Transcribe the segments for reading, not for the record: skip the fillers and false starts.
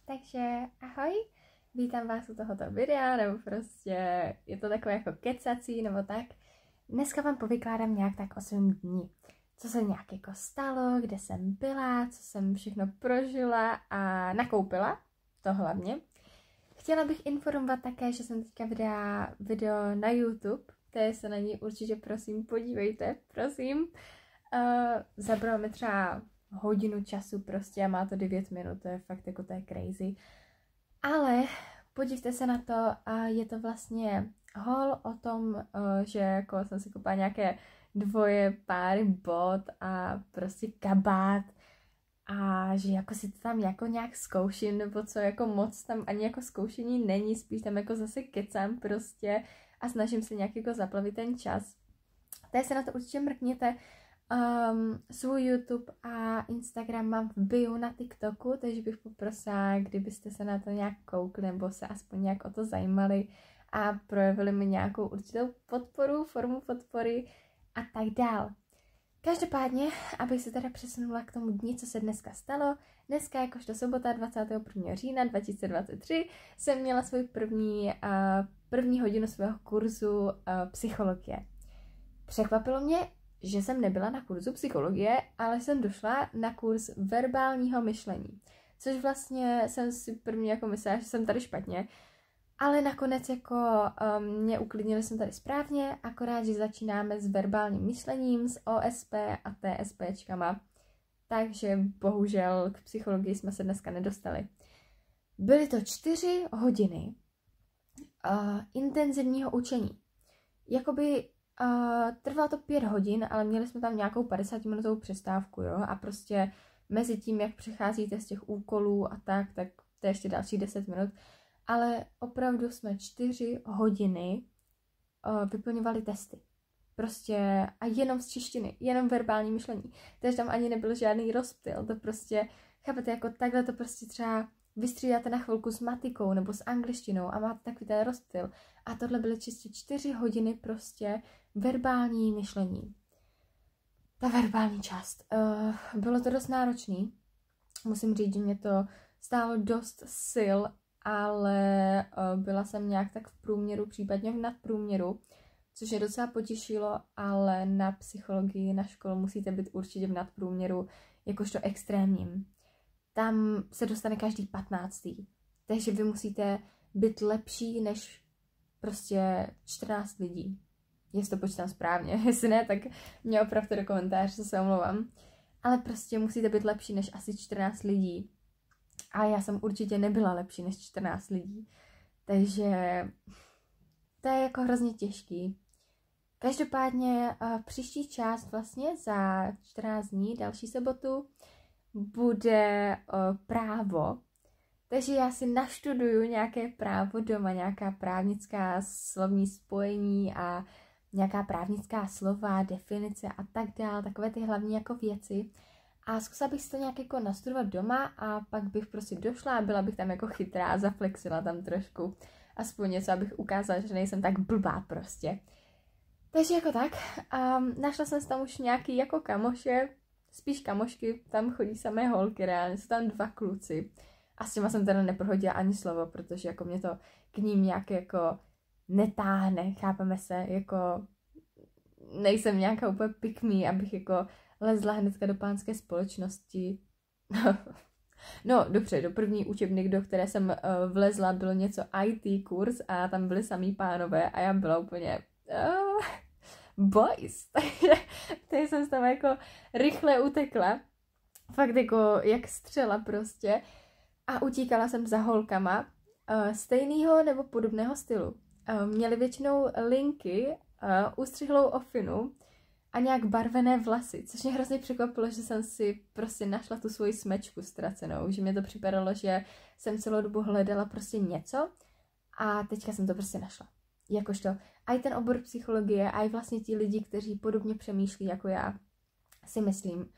Takže ahoj, vítám vás u tohoto videa, nebo prostě je to takové jako kecací, nebo tak. Dneska vám povykládám nějak tak o svém dni. Co se nějak jako stalo, kde jsem byla, co jsem všechno prožila a nakoupila, to hlavně. Chtěla bych informovat také, že jsem teďka vydala video na YouTube, které se na ní určitě prosím podívejte, prosím. Zabralo mi třeba hodinu času prostě a má to 9 minut, to je fakt jako to je crazy. Ale podívejte se na to a je to vlastně haul o tom, že jako jsem si koupila nějaké dvoje páry bot a prostě kabát a že jako si to tam jako nějak zkouším, nebo co jako moc tam ani jako zkoušení není, spíš tam jako zase kecám prostě a snažím se nějak jako zaplavit ten čas. Tady se na to určitě mrkněte. Svůj YouTube a Instagram mám v bio na TikToku, takže bych poprosila, kdybyste se na to nějak koukli nebo se aspoň nějak o to zajímali a projevili mi nějakou určitou podporu, formu podpory a tak dál. Každopádně, abych se teda přesunula k tomu dni, co se dneska stalo. Dneska, jakožto sobota 21. října 2023, jsem měla svůj první hodinu svého kurzu psychologie. Překvapilo mě, že jsem nebyla na kurzu psychologie, ale jsem došla na kurz verbálního myšlení. Což vlastně jsem si první jako myslela, že jsem tady špatně, ale nakonec jako mě uklidnili jsem tady správně, akorát, že začínáme s verbálním myšlením, s OSP a TSPčkama. Takže bohužel k psychologii jsme se dneska nedostali. Byly to 4 hodiny intenzivního učení. Jakoby trvalo to 5 hodin, ale měli jsme tam nějakou 50-minutovou přestávku, jo, a prostě mezi tím, jak přecházíte z těch úkolů a tak to je ještě další 10 minut, ale opravdu jsme 4 hodiny vyplňovali testy. Prostě a jenom z češtiny, jenom verbální myšlení. Takže tam ani nebyl žádný rozptyl, to prostě, chápete, jako takhle to prostě třeba vystřídáte na chvilku s matikou nebo s angličtinou a máte takový ten rozptyl. A tohle byly čistě 4 hodiny prostě verbální myšlení. Ta verbální část. Bylo to dost náročný. Musím říct, že mě to stálo dost sil, ale byla jsem nějak tak v průměru, případně v nadprůměru, což mě docela potěšilo, ale na psychologii na školu musíte být určitě v nadprůměru, jakožto extrémním. Tam se dostane každý 15. Takže vy musíte být lepší než prostě 14 lidí. Jestli to počítám správně. Jestli ne, tak mě opravdu do komentáře, se omlouvám. Ale prostě musíte být lepší než asi 14 lidí. A já jsem určitě nebyla lepší než 14 lidí. Takže to je jako hrozně těžký. Každopádně příští část vlastně za 14 dní, další sobotu, bude právo. Takže já si naštuduju nějaké právo doma, nějaká právnická slovní spojení a nějaká právnická slova, definice a tak dále, takové ty hlavní jako věci. A zkusila bych si to nějak jako nastudovat doma a pak bych prostě došla a byla bych tam jako chytrá a zaflexila tam trošku. Aspoň něco, abych ukázala, že nejsem tak blbá prostě. Takže jako tak. Našla jsem si tam už nějaký jako kamoše, spíš kamošky, tam chodí samé holky, reálně jsou tam 2 kluci. A s těma jsem teda neprohodila ani slovo, protože jako mě to k ním nějak jako netáhne, chápeme se, jako nejsem nějaká úplně pick me, abych jako lezla hnedka do pánské společnosti. No dobře, do první učebny, do které jsem vlezla, bylo něco IT kurz a tam byly samý pánové a já byla úplně boys, takže jsem tam jako rychle utekla, fakt jako jak střela prostě a utíkala jsem za holkama stejného nebo podobného stylu. Měli většinou linky, ustřihlou ofinu a nějak barvené vlasy, což mě hrozně překvapilo, že jsem si prostě našla tu svoji smečku ztracenou, že mě to připadalo, že jsem celou dobu hledala prostě něco a teďka jsem to prostě našla. Jakožto i ten obor psychologie, a i vlastně ti lidi, kteří podobně přemýšlí jako já, si myslím.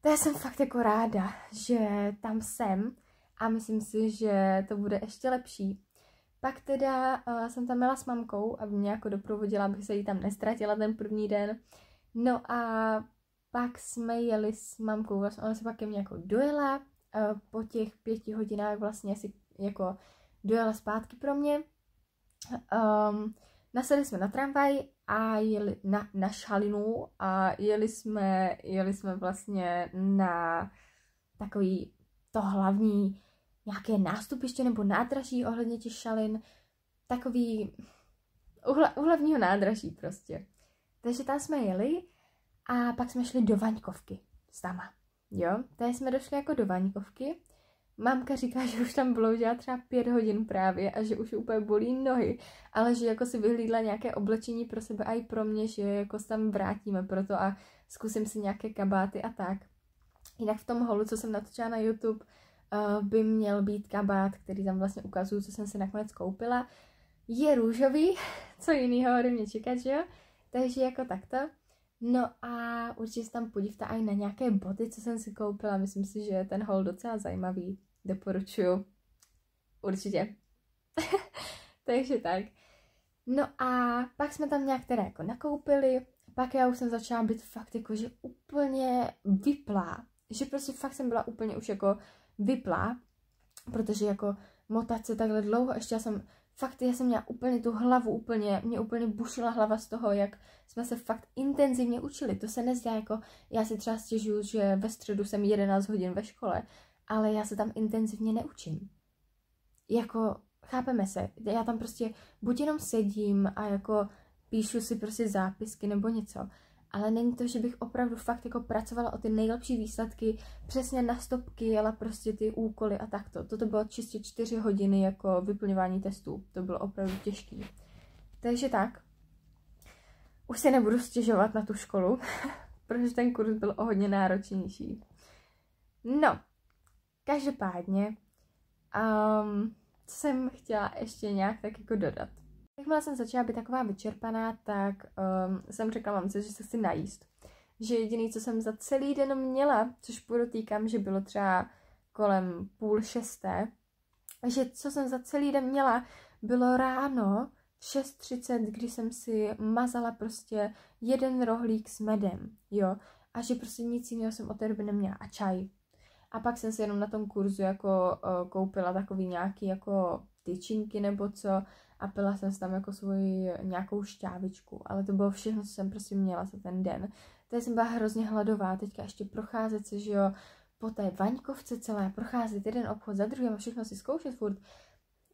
To já jsem fakt jako ráda, že tam jsem a myslím si, že to bude ještě lepší. Pak teda jsem tam jela s mamkou, aby mě jako doprovodila, abych se jí tam nestratila ten první den. No a pak jsme jeli s mamkou, vlastně ona se pak ke mně jako dojela po těch 5 hodinách vlastně si jako dojela zpátky pro mě. Nasedli jsme na tramvaj a jeli na Šalinu a jeli jsme vlastně na takový to hlavní nějaké nástupiště nebo nádraží ohledně těch Šalin, takový u hlavního nádraží prostě. Takže tam jsme jeli a pak jsme šli do Vaňkovky s tama. Jo, tady jsme došli jako do Vaňkovky. Mamka říká, že už tam bloudila třeba 5 hodin právě a že už úplně bolí nohy, ale že jako si vyhlídla nějaké oblečení pro sebe a i pro mě, že jako se tam vrátíme proto a zkusím si nějaké kabáty a tak. Jinak v tom holu, co jsem natočila na YouTube, by měl být kabát, který tam vlastně ukazuju, co jsem si nakonec koupila. Je růžový, co jinýho ode mě čekat, že jo? Takže jako takto. No a určitě se tam podívejte i na nějaké boty, co jsem si koupila. Myslím si, že je ten haul docela zajímavý. Doporučuju. Určitě. Takže tak. No a pak jsme tam nějak teda jako nakoupili. Pak já už jsem začala být fakt jako, že úplně vyplá. Že prostě fakt jsem byla úplně už jako vyplá. Protože jako motat se takhle dlouho, ještě já jsem měla úplně tu hlavu, mě úplně bušila hlava z toho, jak jsme se fakt intenzivně učili. To se nezdá jako, já si třeba stěžuju, že ve středu jsem 11 hodin ve škole, ale já se tam intenzivně neučím. Jako, chápeme se, já tam prostě buď jenom sedím a jako píšu si prostě zápisky nebo něco, ale není to, že bych opravdu fakt jako pracovala o ty nejlepší výsledky, přesně na stopky, jela prostě ty úkoly a takto. Toto bylo čistě 4 hodiny jako vyplňování testů. To bylo opravdu těžký. Takže tak. Už se nebudu stěžovat na tu školu, protože ten kurz byl o hodně náročnější. No, každopádně, co jsem chtěla ještě nějak tak jako dodat. Jakmile jsem začala být taková vyčerpaná, tak jsem řekla mamce, že se chci najíst. Že jediný, co jsem za celý den měla, což podotýkám, že bylo třeba kolem 5:30, že co jsem za celý den měla, bylo ráno v 6:30, kdy jsem si mazala prostě 1 rohlík s medem, jo. A že prostě nic jiného jsem od té doby neměla. A čaj. A pak jsem si jenom na tom kurzu jako koupila takový nějaký jako tyčinky nebo co a pila jsem si tam jako svoji nějakou šťávičku, ale to bylo všechno, co jsem prostě měla za ten den. Tady jsem byla hrozně hladová, teďka ještě procházet se, že jo, po té Vaňkovce celé, procházet jeden obchod za druhým a všechno si zkoušet furt.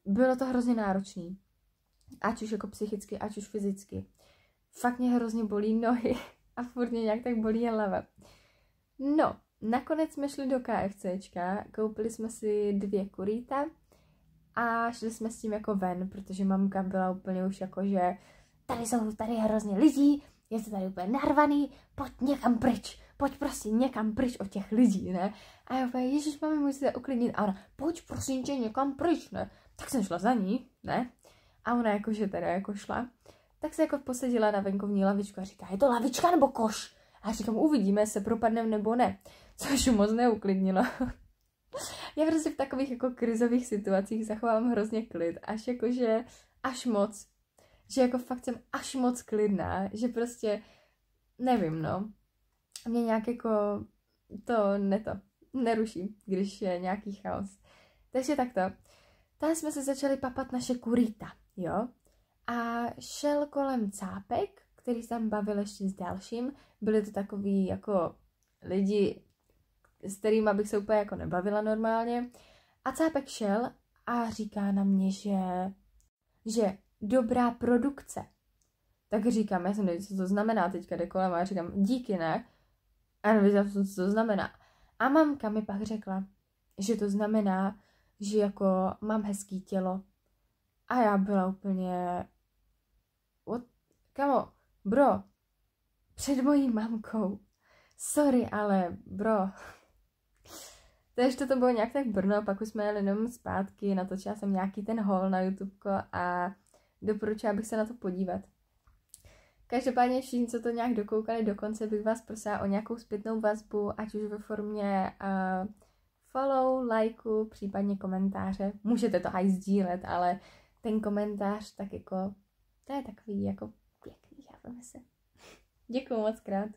Bylo to hrozně náročný. Ať už jako psychicky, ať už fyzicky. Fakt mě hrozně bolí nohy a furt mě nějak tak bolí hlava. No, nakonec jsme šli do KFCčka, koupili jsme si 2 kurýta a šli jsme s tím jako ven, protože mamka byla úplně už jako, že tady hrozně lidí, je to tady úplně narvaný, pojď někam pryč, pojď prostě někam pryč od těch lidí, ne? A já úplně, ježiš, mami, musíte uklidnit. A ona, pojď prosím tě někam pryč, ne? Tak jsem šla za ní, ne? A ona jakože teda jako šla, tak se jako posadila na venkovní lavičku a říká, je to lavička nebo koš? A já říkám, uvidíme, se propadneme nebo ne. Což moc neuklidnilo. Já prostě v takových jako krizových situacích zachovám hrozně klid, až moc. Že jako fakt jsem až moc klidná, že prostě, nevím, no. Mě nějak jako neruší, když je nějaký chaos. Takže takto. Tam jsme se začali papat naše kurýta, jo. A šel kolem cápek, který se tam bavil ještě s dalším. Byli to takový jako lidi, s kterými bych se úplně jako nebavila normálně. A cápek šel a říká na mě, že dobrá produkce. Tak říkám, já jsem nevěděla, co to znamená, teďka jde kolem a říkám, díky, ne? A nevěděla, co to znamená. A mamka mi pak řekla, že to znamená, že jako mám hezký tělo. A já byla úplně, kamo, bro, před mojí mamkou. Sorry, ale bro. Takže to bylo nějak tak Brno, pak už jsme jeli jenom zpátky, natočila jsem nějaký ten haul na YouTubeko a doporučila bych se na to podívat. Každopádně všichni, co to nějak dokoukali do konce, bych vás prosila o nějakou zpětnou vazbu, ať už ve formě follow, lajku, případně komentáře. Můžete to aj sdílet, ale ten komentář tak jako, to je takový jako pěkný, já se. Děkuju moc krát.